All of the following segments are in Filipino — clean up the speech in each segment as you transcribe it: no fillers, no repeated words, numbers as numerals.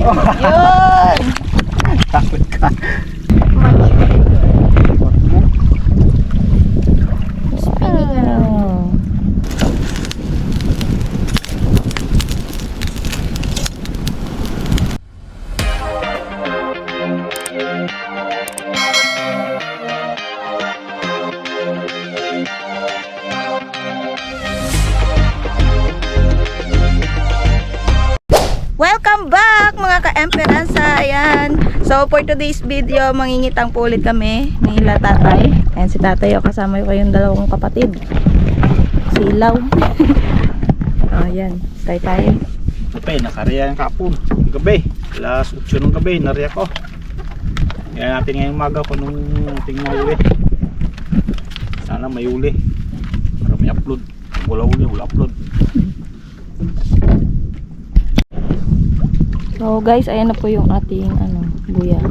Yun! Takot ka. Welcome back mga ka-Emperanza. Ayan. So for today's video, mangingitang po ulit kami nila tatay. Ayan si tatay, o kasama ko yung dalawang kapatid. Silaw. Ayan, tayo. Gabi, nakariya yung kapon. Gabi, alas 8 ng gabi, nariya ko. Yan natin ngayong umaga kung nung ating mauli. Sana may uli. Para may upload. Wala uli, wala upload. So guys, ayan na po yung ating buya.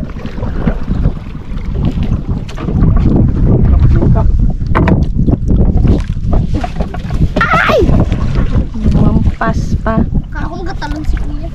Ay! Mampas pa. Kakong gatalon si kuya.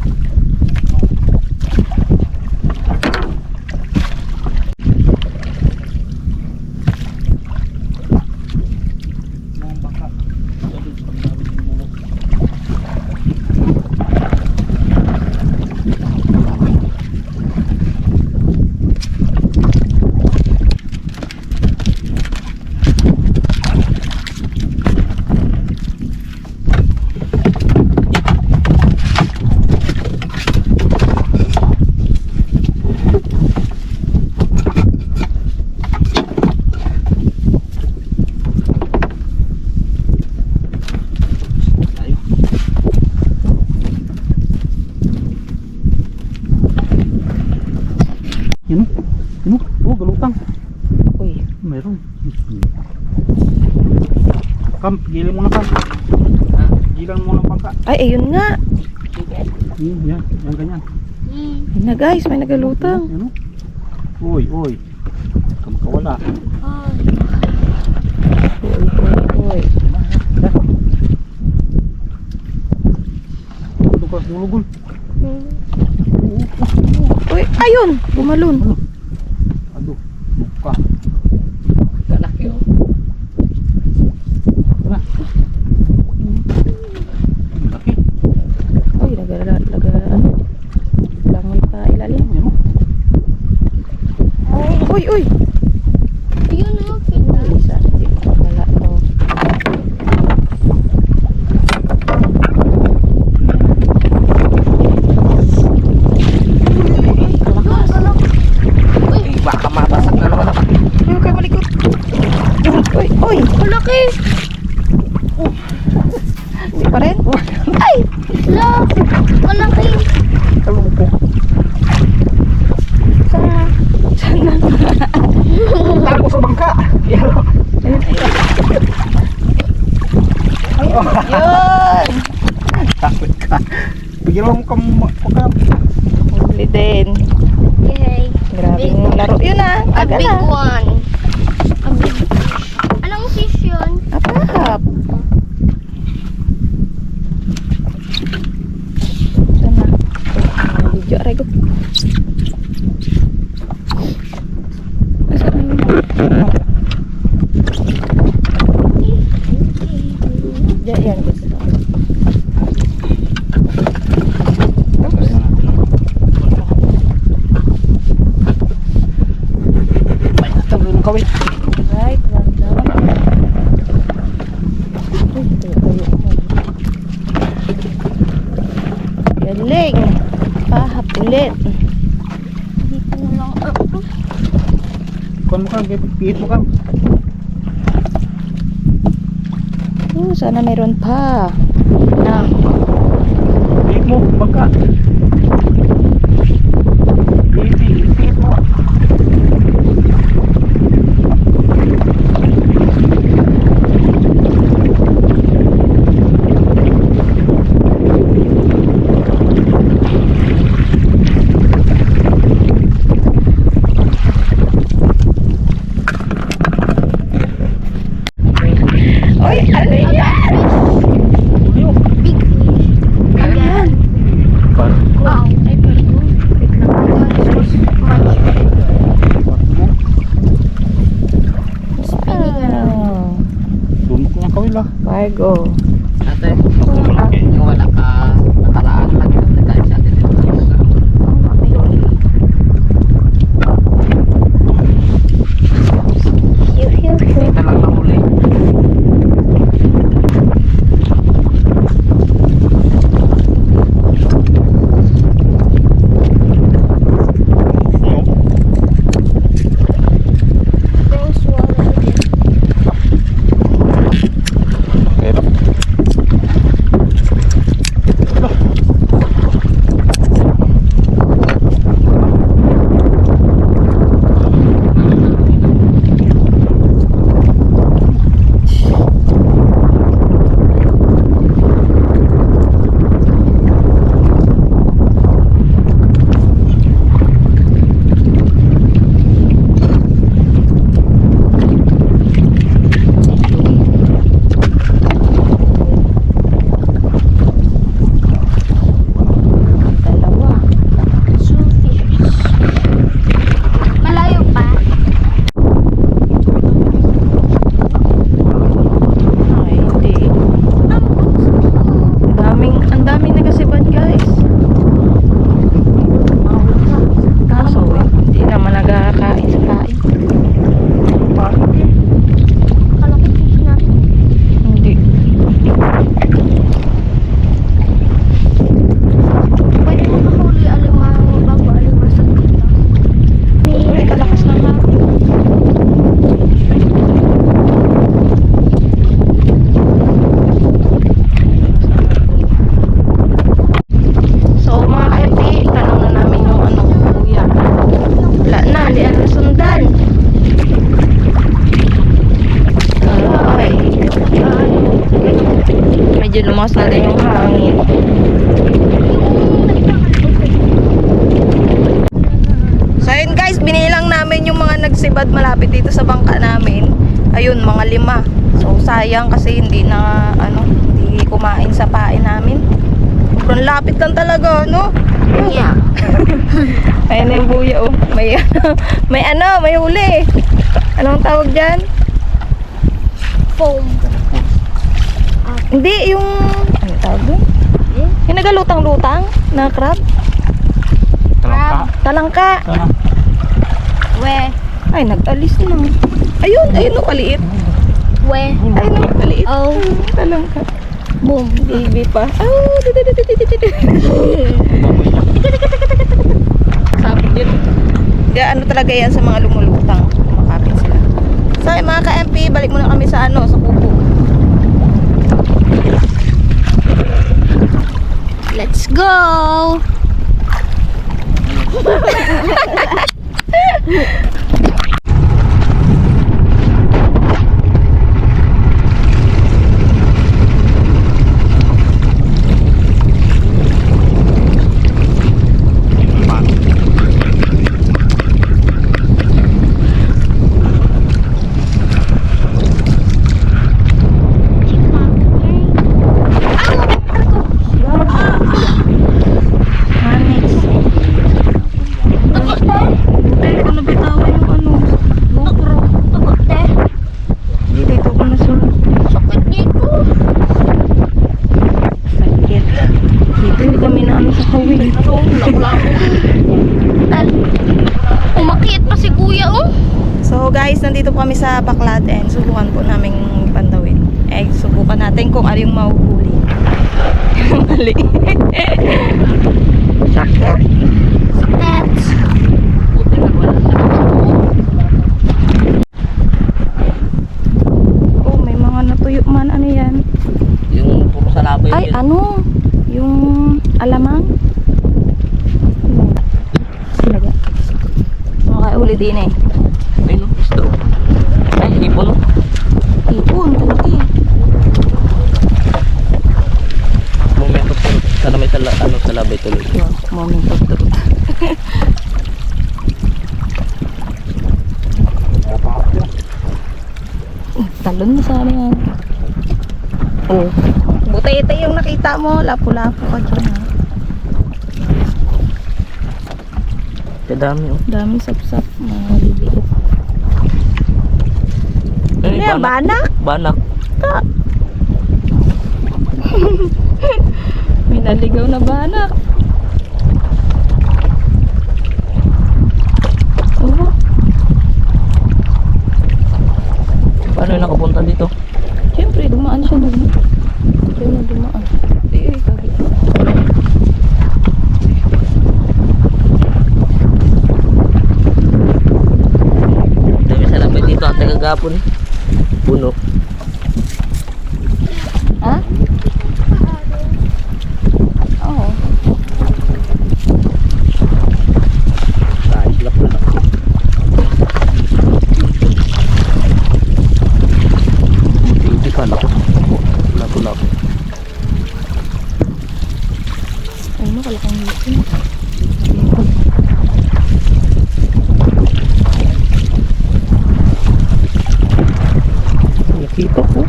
Yun o, galutang. Uy, Mayroon. Kam, gilin mo na kam. Gilan mo na pangka. ay ayun nga. Yan, yan ganyan. Ayun na guys, may nagalutang. Yan o. Uy, uy. Kamakawala. Uy. Ito ka, bulugol. Uy, ayun, bumalun. Aduh, buka. Kalaki oh. Tara. Laki. Uy, langoy pa ilalim. Yan o. Uy, uy. Yun na, kita. Isa, hindi ko wala to. Baka matasak na naman. Ayun kayo malikot. Uy, uy. Malaki. Hindi pa rin. Ay! Look. Malaki. Talong ko. Sana. Tago sa bangka. Yan o. Yun! Takot ka. Bigyan mo pagka. Huli din. Yay. Grabing laro. Yun ah. A Aga big na. one. A big. Anong fish yun? Apahap. Sana. Video. Aray ko. Nasaan na yun? Yan guys. May natalo ng kawit. Right, one down. Uy, tayo. Galing. Pahap ulit. Dito na lang. Kuhan mo ka, pihit mo ka. Sana meron pa. Na. Pihit mo, bangka. Pihit mo. Par Cargo. Ate, yung wala ka nakaraan, lagi na nagkain sa atin. Dito lang nahuli. Pero Dalawa. Malayo pa. Ay, hindi. Ang daming nagasibad, guys. Kaso, hindi naman nagkakain sa kain. Kalakot na. Hindi. Pwede mo makahuli alimang bago alimang sa dito. Ay, kalakas na nga. So, mga ka-MP, tanong na namin yung kuya. Wala na, hindi na sundan. Ay. Medyo lumakas na din yung hangin. So ayun guys, binilang namin yung mga nagsibad malapit dito sa bangka namin. Ayun, mga 5. So sayang kasi hindi hindi kumain sa pain namin. Sobrang lapit lang talaga, no? Yeah. Ayun na yung buya, oh. May huli. Anong tawag dyan? Foam. Hindi, yung... Ano tawag dun? Yung nagalutang-lutang na crab? Talangka. Sana. We. Ay, nag-alis na. Ayun, ayun, kaliit. We. Ayun, kaliit. Oh. Talangka. Boom. Baby pa. Oh, Sabi din. kaya ano talaga yan sa mga lumulutang. Kumakapit sila. So, mga ka-MP, balik muna kami sa sa kubo. Let's go. Umakyat pa si kuya, oh. So guys, nandito po kami sa Baklad and subukan po namin pandawin. Subukan natin kung ano yung mahuhuli. Mali. Sakit. That's Buti na wala sa Oh, may mga natuyo man. Ano yan? yung puro salabay Ay, yun. ano? Yung alamang? Talaga. Makakauli din eh. Ay, no, gusto. Ay, hipon, no? Ipon, talaga eh. Momento po. Sana may salabay tuloy. Wow, moment of truth. Talon mo sana yan. Oh. Buti-ito yung nakita mo. Lapu-lapu ka dyan ha. Kadami, oh. Daming sap-sap. Mga liliit. Ay, Ano yan? Banak? Banak. Ka. May naligaw na banak. Oh. Paano yung nakapunta dito? Siyempre, dumaan siya doon. Siya na dumaan. Ay, sabi. Dami sa lamay dito ate kagapon. Puno. Ha? Oo. Kahit lap na. Hindi ka lako. Lako. Ay, no, kalakang hipon. Nakita ko.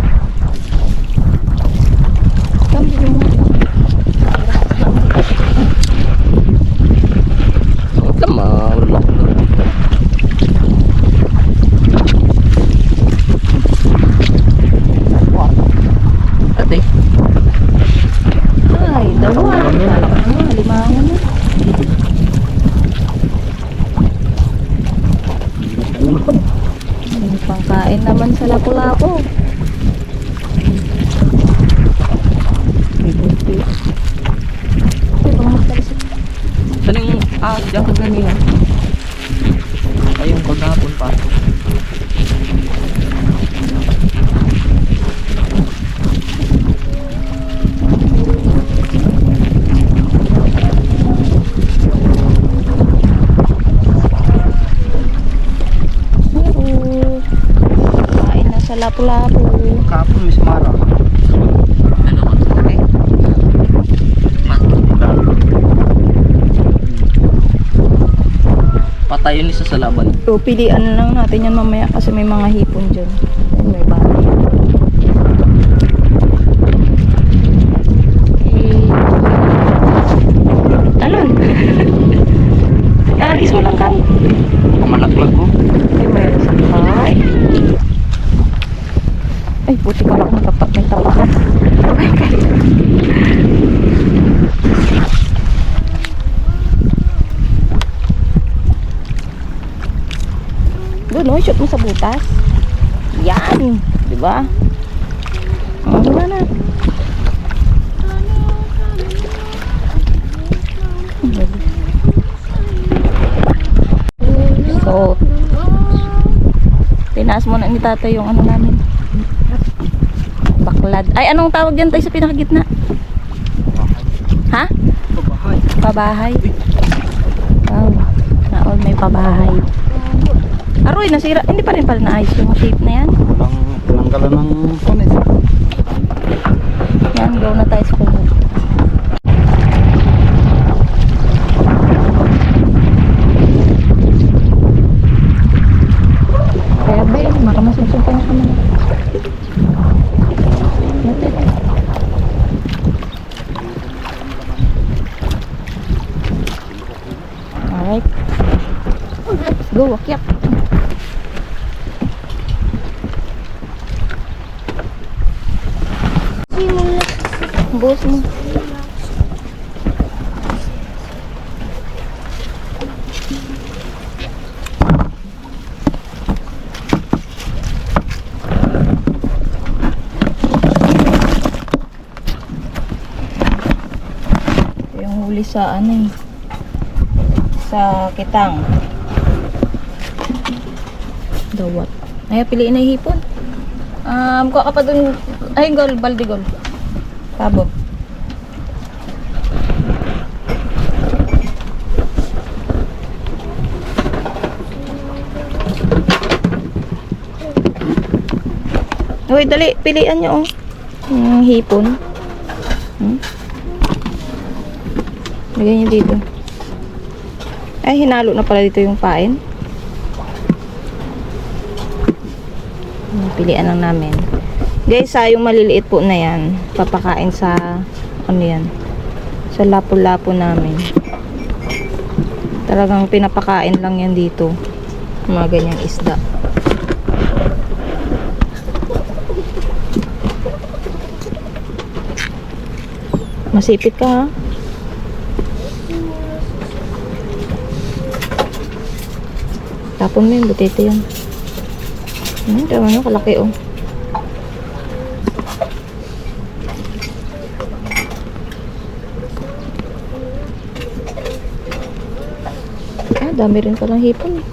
Sabi mo mo. Tama, wala. Ate, Ay, dalawa. Limangan na. May pangkain naman sa lapu-lapu. saan yung diyan ka ganyan? Ayun, kagapon pa. Kain na sa lapu-lapu. Kapon, Miss Mara. Ano ka? Okay. Patay yun isa sa laban. So, pilian na lang natin yan mamaya kasi may mga hipon dyan. Ayun, may bahay. Talon! Agis mo lang kami. Kamalaklag ko. Ay, mayroon sa bahay. Ay, puti pala kung tapat may tapakan. Ay, kayo. Doon, oh, shoot mo sa butas. Yan, di ba? Oh, wala na. So, tinaas mo na ni tatay yung ano namin. Baklad. Ay, anong tawag dyan tayo sa pinakagitna? Ha? Pabahay. Pabahay. Wow. Naon may pabahay. Aroy, nasira. Hindi pa rin pala naayos yung shape na yan. Walang tinanggalan ng kunin. Yan, go na tayo sa kubo. Kaya ba yun? Makamasubsub ka na kami. Natin. Alright. Let's go, wakyap. Buhos mo. Yung huli sa ano eh. Sa kitang. Dawat. Ay, piliin na yung hipon. Kuha ka pa dun. Ay, gol, balde gol. Tabo. Uy, dali, pilian nyo, oh. Yung hipon. Lagyan nyo dito. Ay, hinalo na pala dito yung pain. Pilian lang namin. Guys, yung maliliit po na yan, papakain sa, ano yan, sa lapu-lapu namin. Talagang pinapakain lang yan dito. Mga ganyang isda. Masipit ka ha. Tapon mo yung butete yan. Tama na, kalaki oh. Dami rin palang hipon eh.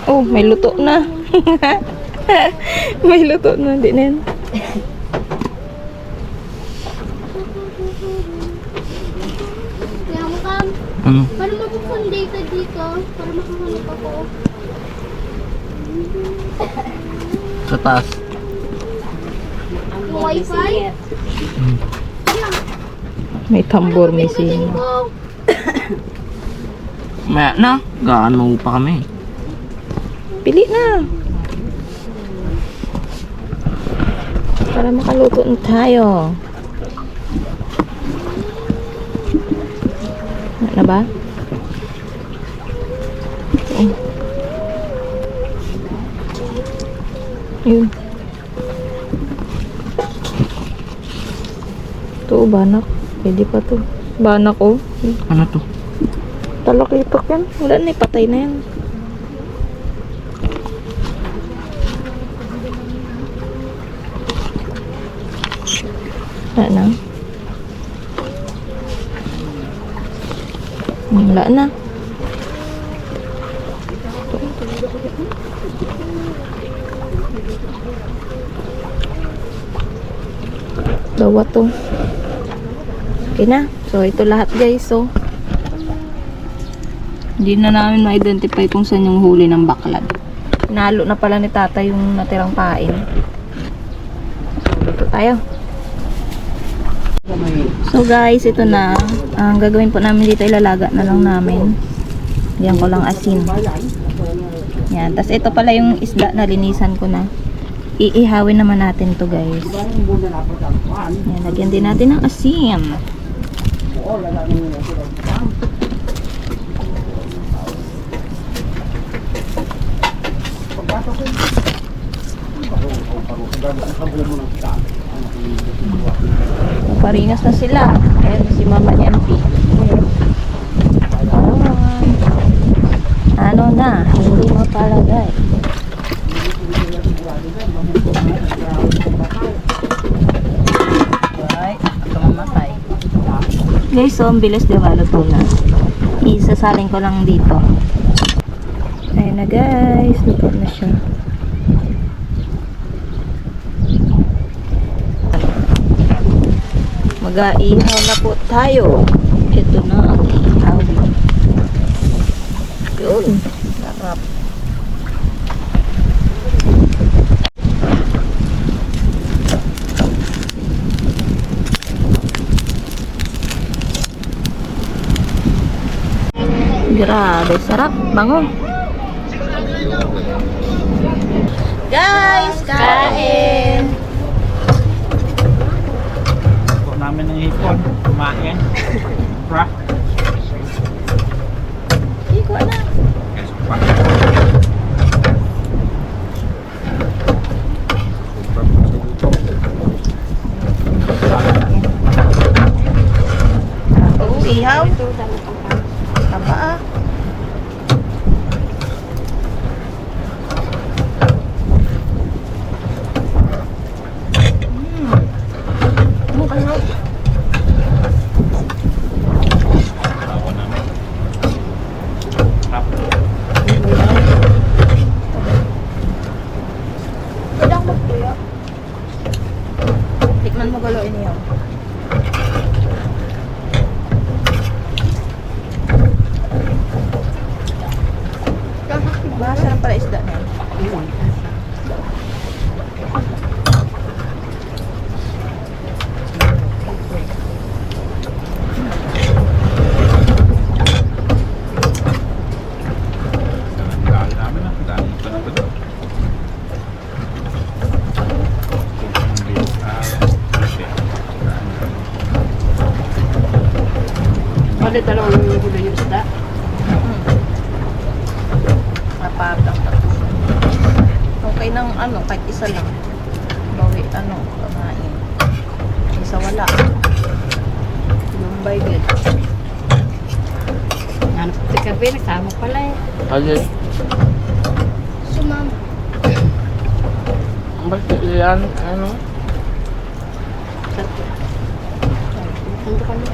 Oh, may luto na. May luto na din yan. Kaya mo kam, Ano? para mabuksan data dito, para makahanap ako. Sa taas. Yung wifi? May tambor, may Pindutin sino. ko. Maya na. Gaano pa kami. Pili na. Para makaluto na tayo. Na ba? Oh. Yun. Ito, banak. Pwede pa to. Banak, oh. Ano to? Talak-itok yan. Wala na, patay na yan. Wala na. Wala na. Dawa to. Okay na. So, ito lahat guys. So, hindi na namin ma-identify kung saan yung huli ng baklad. Nalo na pala ni tata yung natirang pain. So, dito tayo. So guys, ito na. Ang gagawin po namin dito, ilalaga na lang namin. Diyan ko lang asin. Yan. Tapos ito pala yung isda na linisan ko na. Iihawin naman natin to guys. Yan. Lagyan din natin ng asin. Parinas na sila. Ayan si Mama MP. Ano na? Hindi mapalagay. Right. Ito mamatay. Guys, so ang bilis diba luto na. Isasalin ko lang dito. Ayan na guys. Luto na siya. Mag-ihaw na po tayo. Ito na ang ihaw. Yun. Sarap. Grabe, sarap. Bango. Guys, kain! Namin ng hipon, kumain. Pra. Iko na. Guys, pa. Oh, ihaw. Taba ah. Bawa namin. Rap. Kadang mo kuya. Tikman mo galoin niyo. Bahasa pala isda niya. Dahil namin na. Dahil ito na ito. Bali dalawang huli yung isda. Napatang tapos. ano, kahit isa lang. Bawi, ano, kamain. Isa wala. Lumbay din. Ano si Kabe, nagsama pala eh. Ayun. Sumama. Bakit yan? Ano? Ano kami?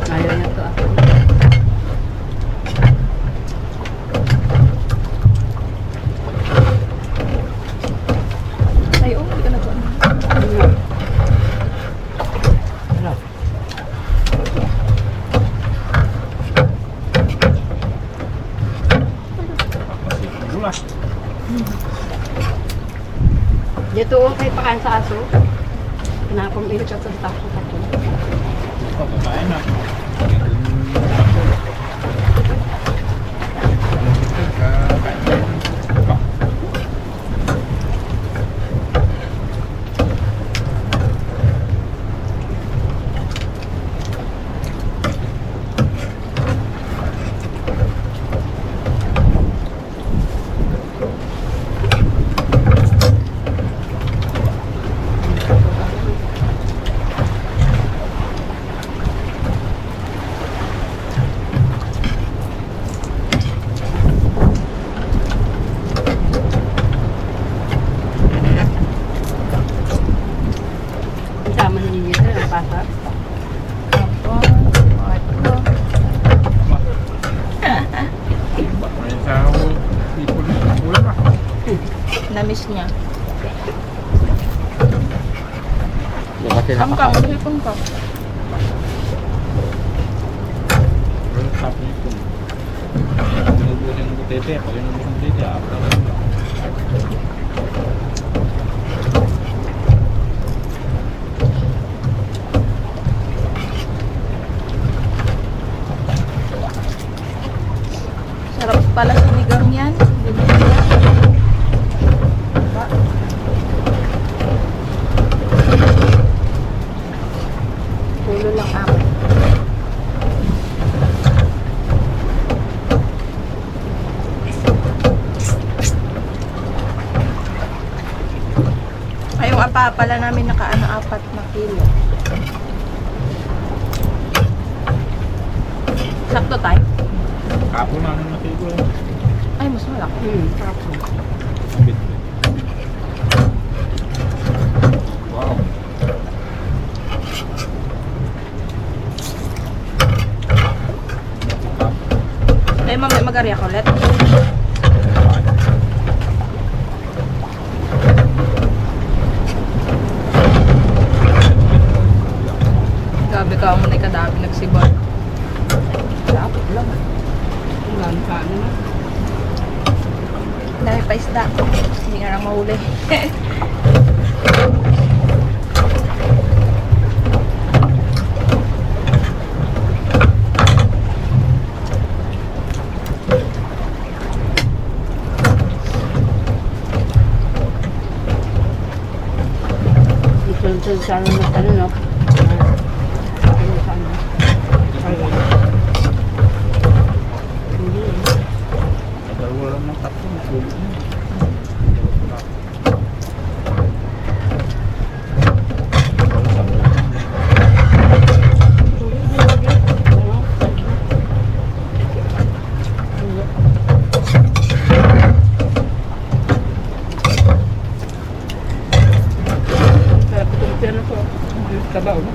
Ayaw na to ako. Ay, oh, hindi ka na to. Ano? Gula. Dito oh, kay pakain sa aso. Kenapa ini cocok takut aku. Oh, kakain na. Sama ni dia dalam pasar. Apa? Ito. May sa ipon na ulam ah. Na-miss niya. Di ba sila Pangka, kakain? ulit pangka. Pero sabi ipon. Pinubuhin ng butete. Pag inubuhin ng butete, apra na lang. Sarap pala sinigang yan. Ganyan yan. Diba? Tulo lang ako. Ay, yung apa pala namin nakaano 4 na kilo. Sakto tayo. Kapon na nung nasigo. Ay, mas malaki. Mabit. Wow. Ay, mamaya mag-ariya ko ulit. Gabi ka mo na ikadabi nagsibon. Dapat lang. Ulan ka na. Dahil pa isda. Hindi nga lang mahuli. Ito sana na ano no. Ano sana. Dalawa lang ng tatlo. Tulog na. Sarap itong pera ko. Kabaw no.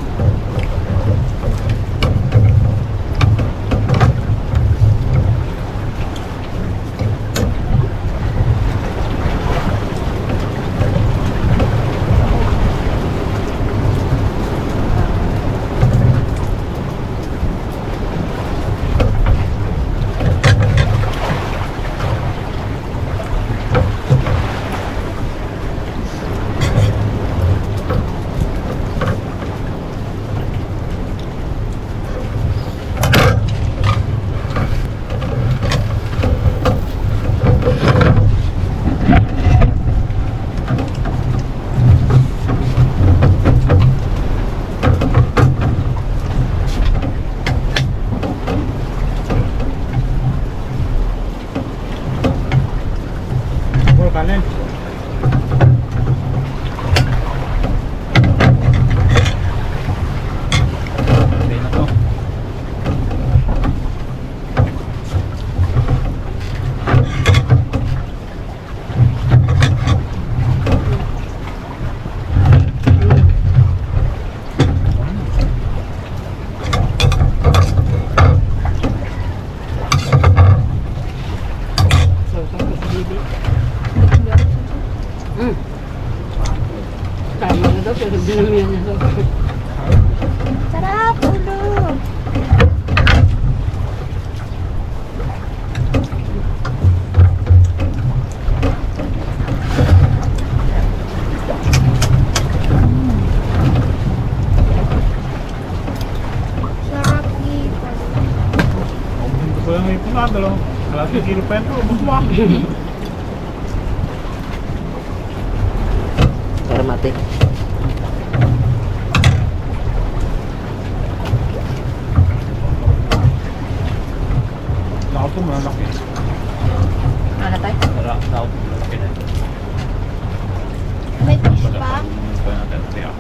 Ito, pero dinamihan niya ito. Sarap, ulo. Sarap dito. Hindi ko yung ipon na, dalaw. Kalating kilo pa ito, ubos mo. Para mati. Laot ko, malaki. Ano tayo? Laot, malaki na. May fish pa? Kaya natin, tiyak.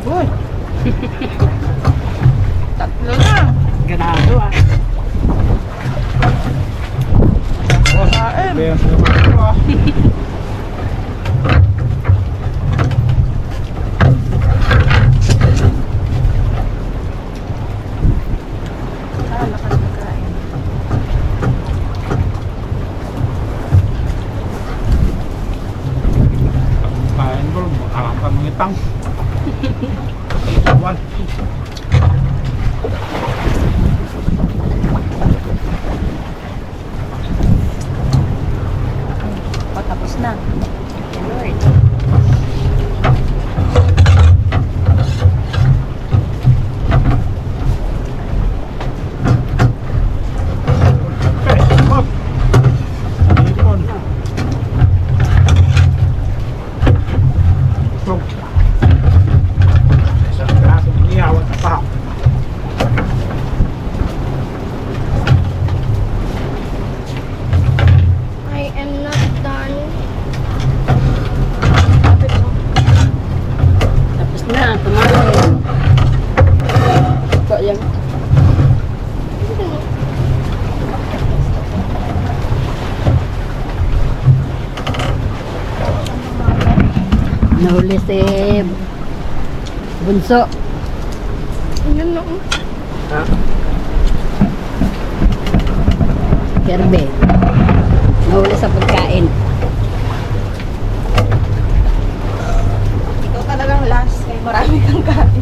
Uy. Tatlo na. Ganado ah. Kain. Kaya sa naman ko ah. Lakas na kain. Kain ko, makakapan ng itang. Iwan. Patapos na. Lord. Okay, wag. Ipon. So, isang plato niyawan na pa. I am not done. Tapos na, tumahin. Ito yan. Nahuli si Bunso. Yun na. Kerbe. Nahuli sa pagkain. Ikaw talagang last. Kaya marami kang kain.